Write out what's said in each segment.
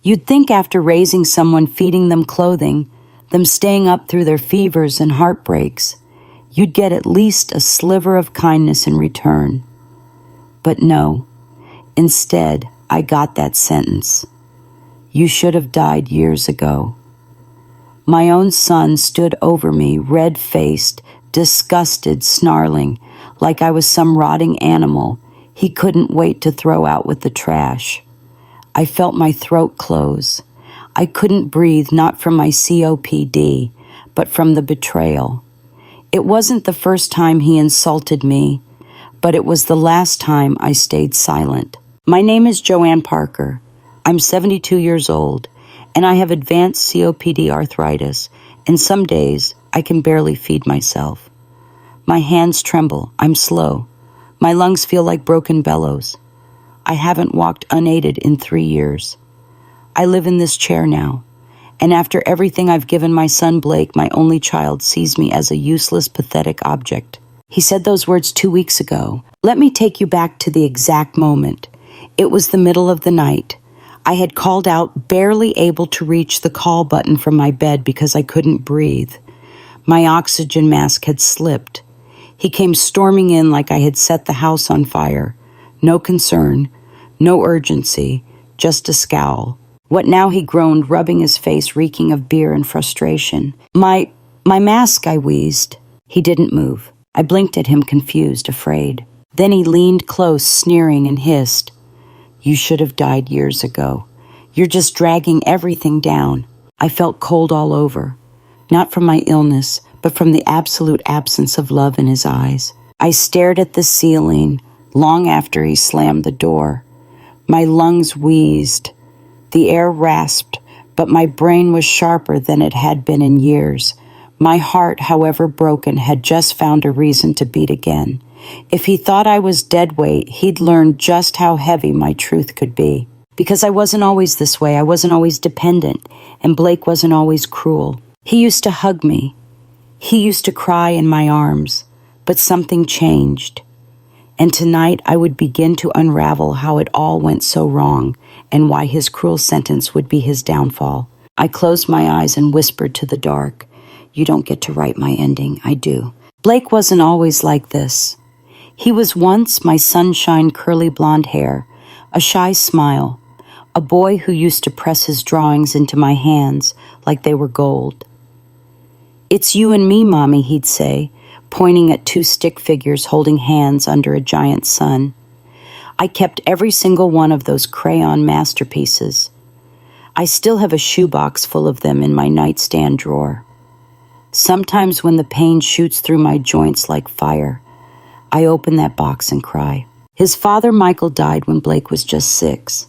You'd think after raising someone, feeding them clothing, them staying up through their fevers and heartbreaks, you'd get at least a sliver of kindness in return. But no, instead, I got that sentence. You should have died years ago. My own son stood over me, red-faced, disgusted, snarling, like I was some rotting animal he couldn't wait to throw out with the trash. I felt my throat close. I couldn't breathe, not from my COPD, but from the betrayal. It wasn't the first time he insulted me, but it was the last time I stayed silent. My name is Joanne Parker. I'm 72 years old, and I have advanced COPD arthritis, and some days I can barely feed myself. My hands tremble. I'm slow. My lungs feel like broken bellows. I haven't walked unaided in 3 years. I live in this chair now, and after everything I've given my son Blake, my only child sees me as a useless, pathetic object. He said those words 2 weeks ago. Let me take you back to the exact moment. It was the middle of the night. I had called out, barely able to reach the call button from my bed because I couldn't breathe. My oxygen mask had slipped. He came storming in like I had set the house on fire. No concern, no urgency, just a scowl. What now, he groaned, rubbing his face, reeking of beer and frustration. My mask, I wheezed. He didn't move. I blinked at him, confused, afraid. Then he leaned close, sneering, and hissed, "You should have died years ago. You're just dragging everything down." I felt cold all over, not from my illness, but from the absolute absence of love in his eyes. I stared at the ceiling long after he slammed the door. My lungs wheezed. The air rasped, but my brain was sharper than it had been in years. My heart, however broken, had just found a reason to beat again. If he thought I was dead weight, he'd learned just how heavy my truth could be. Because I wasn't always this way, I wasn't always dependent, and Blake wasn't always cruel. He used to hug me. He used to cry in my arms, but something changed. And tonight I would begin to unravel how it all went so wrong and why his cruel sentence would be his downfall. I closed my eyes and whispered to the dark, "You don't get to write my ending, I do." Blake wasn't always like this. He was once my sunshine curly blonde hair, a shy smile, a boy who used to press his drawings into my hands like they were gold. "It's you and me, Mommy," he'd say, pointing at 2 stick figures holding hands under a giant sun. I kept every single one of those crayon masterpieces. I still have a shoebox full of them in my nightstand drawer. Sometimes when the pain shoots through my joints like fire, I open that box and cry. His father, Michael, died when Blake was just 6.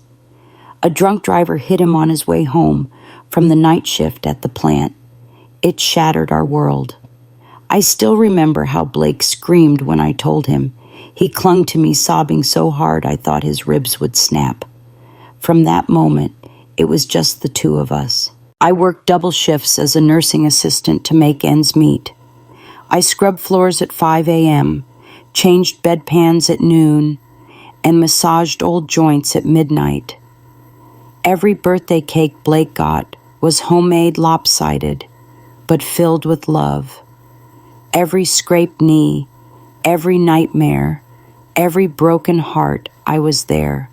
A drunk driver hit him on his way home from the night shift at the plant. It shattered our world. I still remember how Blake screamed when I told him. He clung to me, sobbing so hard I thought his ribs would snap. From that moment, it was just the 2 of us. I worked double shifts as a nursing assistant to make ends meet. I scrubbed floors at 5 a.m., changed bedpans at noon, and massaged old joints at midnight. Every birthday cake Blake got was homemade, lopsided, but filled with love. Every scraped knee, every nightmare, every broken heart, I was there.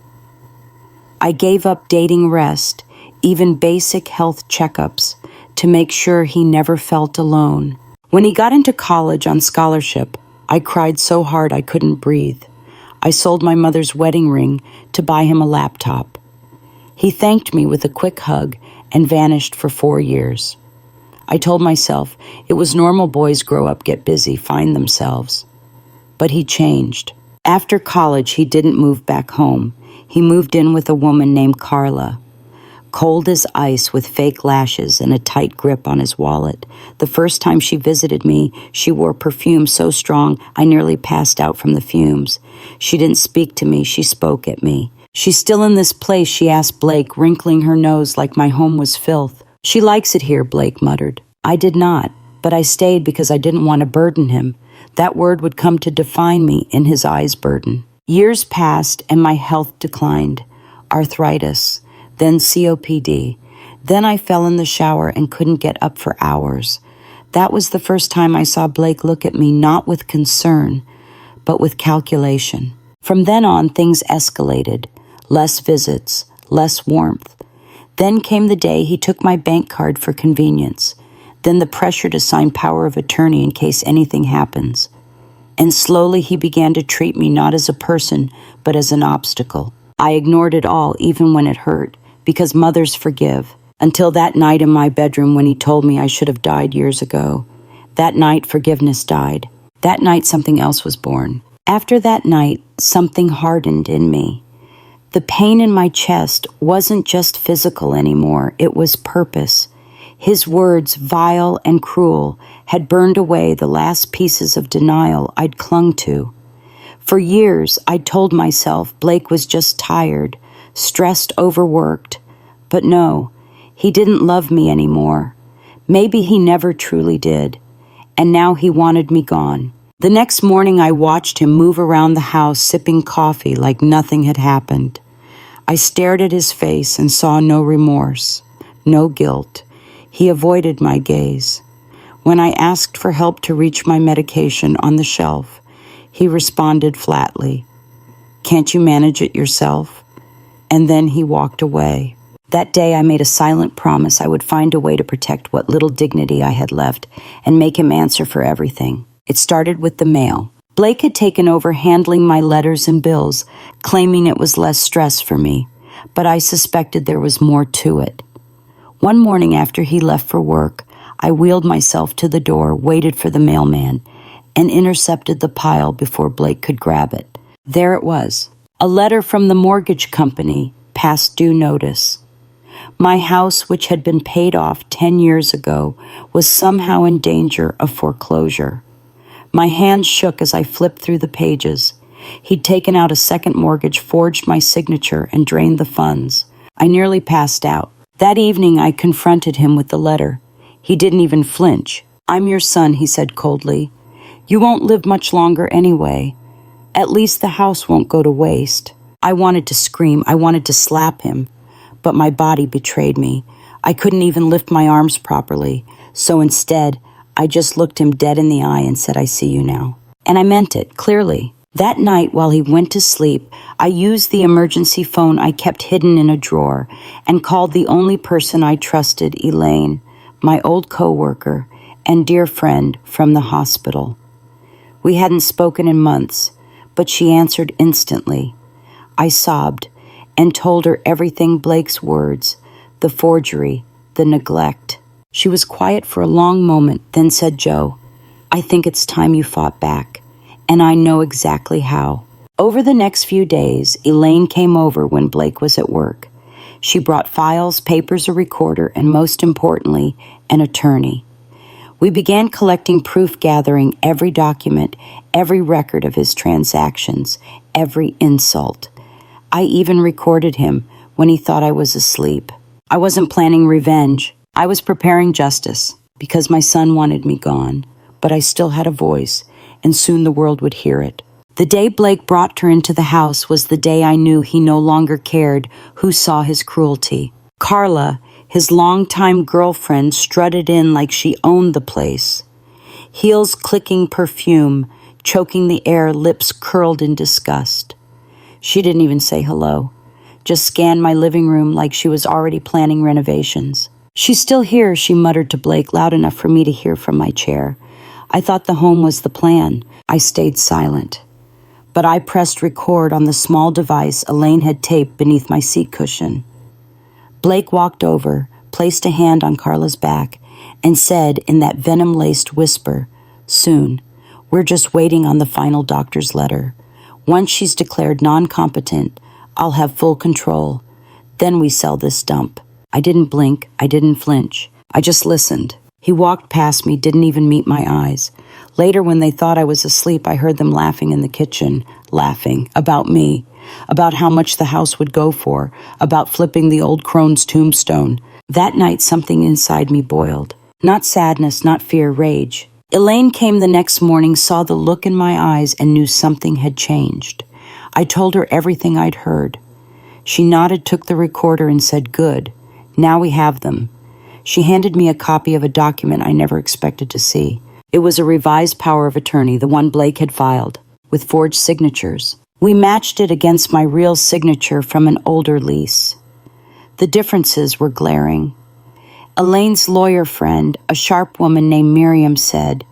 I gave up dating rest, even basic health checkups, to make sure he never felt alone. When he got into college on scholarship, I cried so hard I couldn't breathe. I sold my mother's wedding ring to buy him a laptop. He thanked me with a quick hug and vanished for 4 years. I told myself it was normal, boys grow up, get busy, find themselves. But he changed. After college, he didn't move back home. He moved in with a woman named Carla. Cold as ice with fake lashes and a tight grip on his wallet. The first time she visited me, she wore perfume so strong I nearly passed out from the fumes. She didn't speak to me, she spoke at me. "She's still in this place?" she asked Blake, wrinkling her nose like my home was filth. "She likes it here," Blake muttered. I did not, but I stayed because I didn't want to burden him. That word would come to define me in his eyes' burden. Years passed and my health declined. Arthritis. then COPD. Then I fell in the shower and couldn't get up for hours. That was the first time I saw Blake look at me not with concern, but with calculation. From then on, things escalated. Less visits, less warmth. Then came the day he took my bank card for convenience. Then the pressure to sign power of attorney in case anything happens. And slowly he began to treat me not as a person, but as an obstacle. I ignored it all, even when it hurt, because mothers forgive. Until that night in my bedroom when he told me I should have died years ago. That night, forgiveness died. That night, something else was born. After that night, something hardened in me. The pain in my chest wasn't just physical anymore, it was purpose. His words, vile and cruel, had burned away the last pieces of denial I'd clung to. For years, I'd told myself Blake was just tired, stressed, overworked. But no, he didn't love me anymore. Maybe he never truly did. And now he wanted me gone. The next morning, I watched him move around the house sipping coffee like nothing had happened. I stared at his face and saw no remorse, no guilt. He avoided my gaze. When I asked for help to reach my medication on the shelf, he responded flatly, "Can't you manage it yourself?" And then he walked away. That day I made a silent promise I would find a way to protect what little dignity I had left and make him answer for everything. It started with the mail. Blake had taken over handling my letters and bills, claiming it was less stress for me, but I suspected there was more to it. One morning after he left for work, I wheeled myself to the door, waited for the mailman, and intercepted the pile before Blake could grab it. There it was, a letter from the mortgage company, past due notice. My house, which had been paid off 10 years ago, was somehow in danger of foreclosure. My hands shook as I flipped through the pages. He'd taken out a second mortgage, forged my signature, and drained the funds. I nearly passed out. That evening, I confronted him with the letter. He didn't even flinch. "I'm your son," he said coldly. "You won't live much longer anyway. At least the house won't go to waste." I wanted to scream. I wanted to slap him. But my body betrayed me. I couldn't even lift my arms properly. So instead, I just looked him dead in the eye and said, "I see you now." And I meant it, clearly. That night, while he went to sleep, I used the emergency phone I kept hidden in a drawer and called the only person I trusted, Elaine, my old coworker and dear friend from the hospital. We hadn't spoken in months, but she answered instantly. I sobbed and told her everything, Blake's words, the forgery, the neglect. She was quiet for a long moment, then said, "Joe, I think it's time you fought back, and I know exactly how." Over the next few days, Elaine came over when Blake was at work. She brought files, papers, a recorder, and most importantly, an attorney. We began collecting proof, gathering every document, every record of his transactions, every insult. I even recorded him when he thought I was asleep. I wasn't planning revenge. I was preparing justice because my son wanted me gone, but I still had a voice, and soon the world would hear it. The day Blake brought her into the house was the day I knew he no longer cared who saw his cruelty. Carla, his longtime girlfriend, strutted in like she owned the place. Heels clicking perfume, choking the air, lips curled in disgust. She didn't even say hello, just scanned my living room like she was already planning renovations. "She's still here," she muttered to Blake, loud enough for me to hear from my chair. I thought the home was the plan. I stayed silent. But I pressed record on the small device Elaine had taped beneath my seat cushion. Blake walked over, placed a hand on Carla's back, and said in that venom-laced whisper, "Soon. We're just waiting on the final doctor's letter. Once she's declared non-competent, I'll have full control. Then we sell this dump." I didn't blink. I didn't flinch. I just listened. He walked past me, didn't even meet my eyes. Later, when they thought I was asleep, I heard them laughing in the kitchen, laughing about me, about how much the house would go for, about flipping the old crone's tombstone. That night, something inside me boiled. Not sadness, not fear, rage. Elaine came the next morning, saw the look in my eyes, and knew something had changed. I told her everything I'd heard. She nodded, took the recorder, and said, "Good. Now we have them." She handed me a copy of a document I never expected to see. It was a revised power of attorney, the one Blake had filed, with forged signatures. We matched it against my real signature from an older lease. The differences were glaring. Elaine's lawyer friend, a sharp woman named Miriam, said,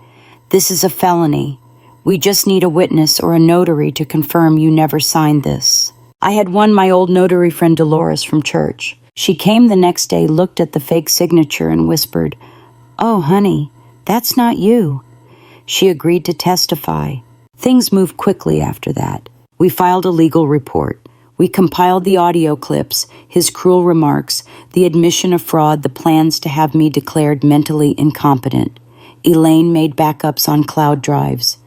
"This is a felony. We just need a witness or a notary to confirm you never signed this." I had won my old notary friend Dolores from church. She came the next day, looked at the fake signature, and whispered, "Oh, honey, that's not you." She agreed to testify. Things moved quickly after that. We filed a legal report. We compiled the audio clips, his cruel remarks, the admission of fraud, the plans to have me declared mentally incompetent. Elaine made backups on cloud drives.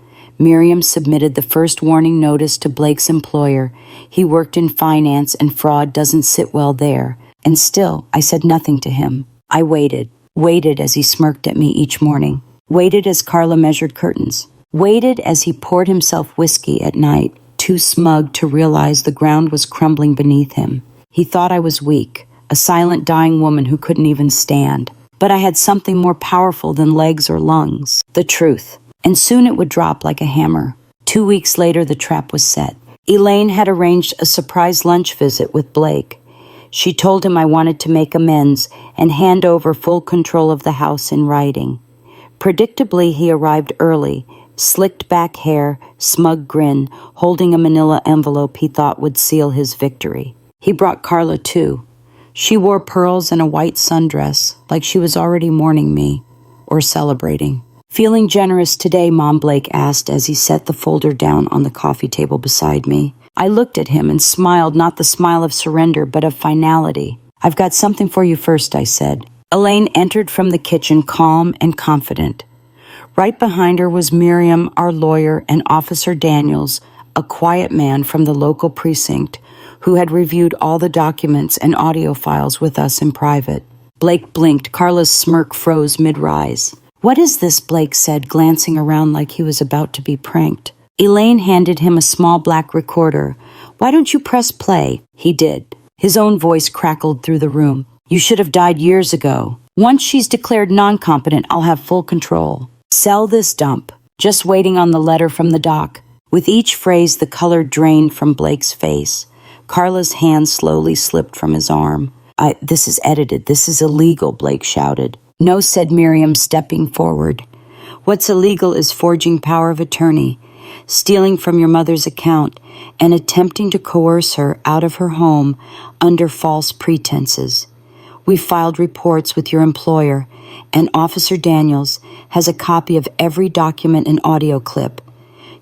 Miriam submitted the first warning notice to Blake's employer. He worked in finance and fraud doesn't sit well there. And still, I said nothing to him. I waited as he smirked at me each morning, waited as Carla measured curtains, waited as he poured himself whiskey at night, too smug to realize the ground was crumbling beneath him. He thought I was weak, a silent dying woman who couldn't even stand. But I had something more powerful than legs or lungs, the truth. And soon it would drop like a hammer. 2 weeks later, the trap was set. Elaine had arranged a surprise lunch visit with Blake. She told him I wanted to make amends and hand over full control of the house in writing. Predictably, he arrived early, slicked back hair, smug grin, holding a manila envelope he thought would seal his victory. He brought Carla, too. She wore pearls and a white sundress, like she was already mourning me, or celebrating. "Feeling generous today, Mom?" Blake asked as he set the folder down on the coffee table beside me. I looked at him and smiled, not the smile of surrender, but of finality. "I've got something for you first," I said. Elaine entered from the kitchen, calm and confident. Right behind her was Miriam, our lawyer, and Officer Daniels, a quiet man from the local precinct, who had reviewed all the documents and audio files with us in private. Blake blinked. Carla's smirk froze mid-rise. "What is this?" Blake said, glancing around like he was about to be pranked. Elaine handed him a small black recorder. "Why don't you press play?" He did. His own voice crackled through the room. "You should have died years ago. Once she's declared non-competent, I'll have full control. Sell this dump." Just waiting on the letter from the doc. With each phrase, the color drained from Blake's face. Carla's hand slowly slipped from his arm. This is edited. This is illegal," Blake shouted. "No," said Miriam, stepping forward. "What's illegal is forging power of attorney, stealing from your mother's account, and attempting to coerce her out of her home under false pretenses. We filed reports with your employer, and Officer Daniels has a copy of every document and audio clip.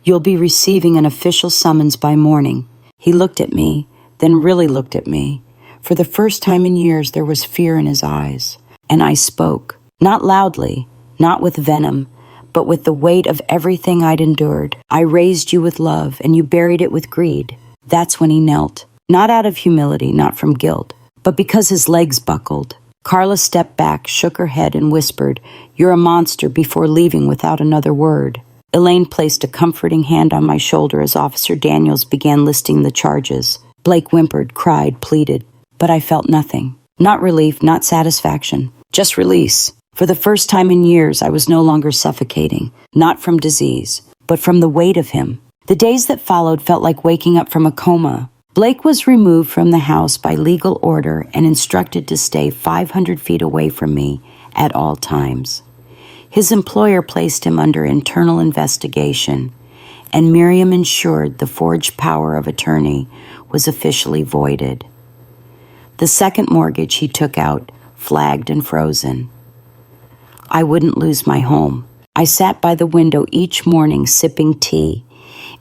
You'll be receiving an official summons by morning." He looked at me, then really looked at me. For the first time in years, there was fear in his eyes. And I spoke, not loudly, not with venom, but with the weight of everything I'd endured. "I raised you with love, and you buried it with greed." That's when he knelt, not out of humility, not from guilt, but because his legs buckled. Carla stepped back, shook her head, and whispered, "You're a monster," before leaving without another word. Elaine placed a comforting hand on my shoulder as Officer Daniels began listing the charges. Blake whimpered, cried, pleaded, but I felt nothing. Not relief, not satisfaction, just release. For the first time in years, I was no longer suffocating, not from disease, but from the weight of him. The days that followed felt like waking up from a coma. Blake was removed from the house by legal order and instructed to stay 500 feet away from me at all times. His employer placed him under internal investigation, and Miriam ensured the forged power of attorney was officially voided. The second mortgage he took out, flagged and frozen. I wouldn't lose my home. I sat by the window each morning sipping tea.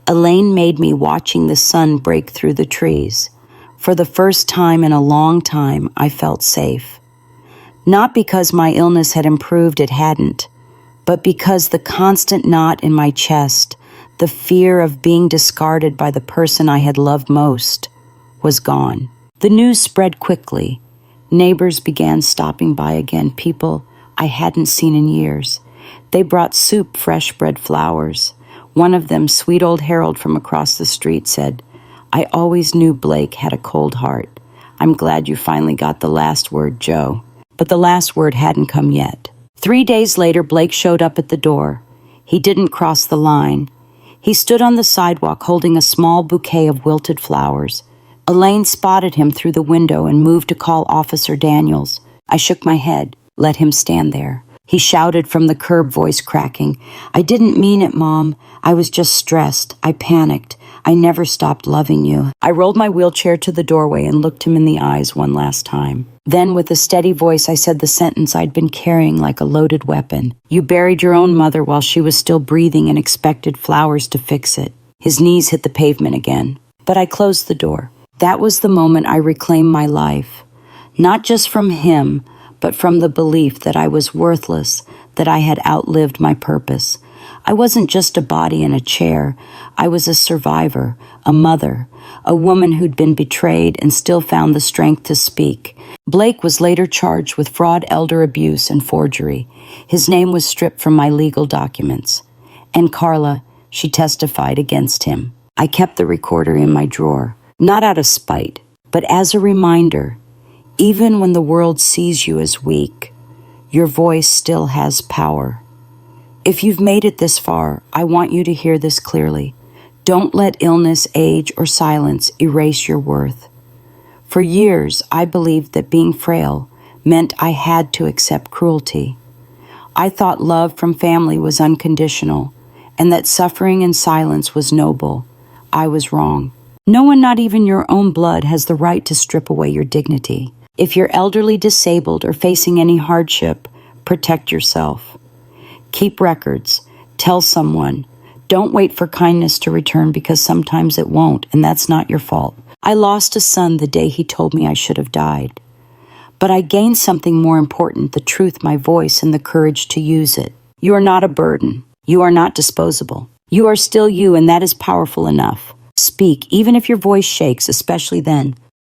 Elaine made me watching the sun break through the trees. For the first time in a long time, I felt safe. Not because my illness had improved, it hadn't, but because the constant knot in my chest, the fear of being discarded by the person I had loved most, was gone. The news spread quickly. Neighbors began stopping by again, people I hadn't seen in years. They brought soup, fresh bread, flowers. One of them, sweet old Harold from across the street, said, "I always knew Blake had a cold heart." I'm glad you finally got the last word, Joe. But the last word hadn't come yet. 3 days later, Blake showed up at the door. He didn't cross the line. He stood on the sidewalk holding a small bouquet of wilted flowers. Elaine spotted him through the window and moved to call Officer Daniels. I shook my head, let him stand there. He shouted from the curb, voice cracking, "I didn't mean it, Mom. I was just stressed. I panicked. I never stopped loving you." I rolled my wheelchair to the doorway and looked him in the eyes one last time. Then, with a steady voice, I said the sentence I'd been carrying like a loaded weapon. "You buried your own mother while she was still breathing and expected flowers to fix it." His knees hit the pavement again. But I closed the door. That was the moment I reclaimed my life. Not just from him, but from the belief that I was worthless, that I had outlived my purpose. I wasn't just a body in a chair. I was a survivor, a mother, a woman who'd been betrayed and still found the strength to speak. Blake was later charged with fraud, elder abuse, and forgery. His name was stripped from my legal documents. And Carla, she testified against him. I kept the recorder in my drawer, not out of spite, but as a reminder. Even when the world sees you as weak, your voice still has power. If you've made it this far, I want you to hear this clearly. Don't let illness, age, or silence erase your worth. For years, I believed that being frail meant I had to accept cruelty. I thought love from family was unconditional, and that suffering in silence was noble. I was wrong. No one, not even your own blood, has the right to strip away your dignity. If you're elderly, disabled, or facing any hardship, protect yourself. Keep records. Tell someone. Don't wait for kindness to return, because sometimes it won't, and that's not your fault. I lost a son the day he told me I should have died. But I gained something more important, the truth, my voice, and the courage to use it. You are not a burden. You are not disposable. You are still you, and that is powerful enough. Speak, even if your voice shakes, especially then.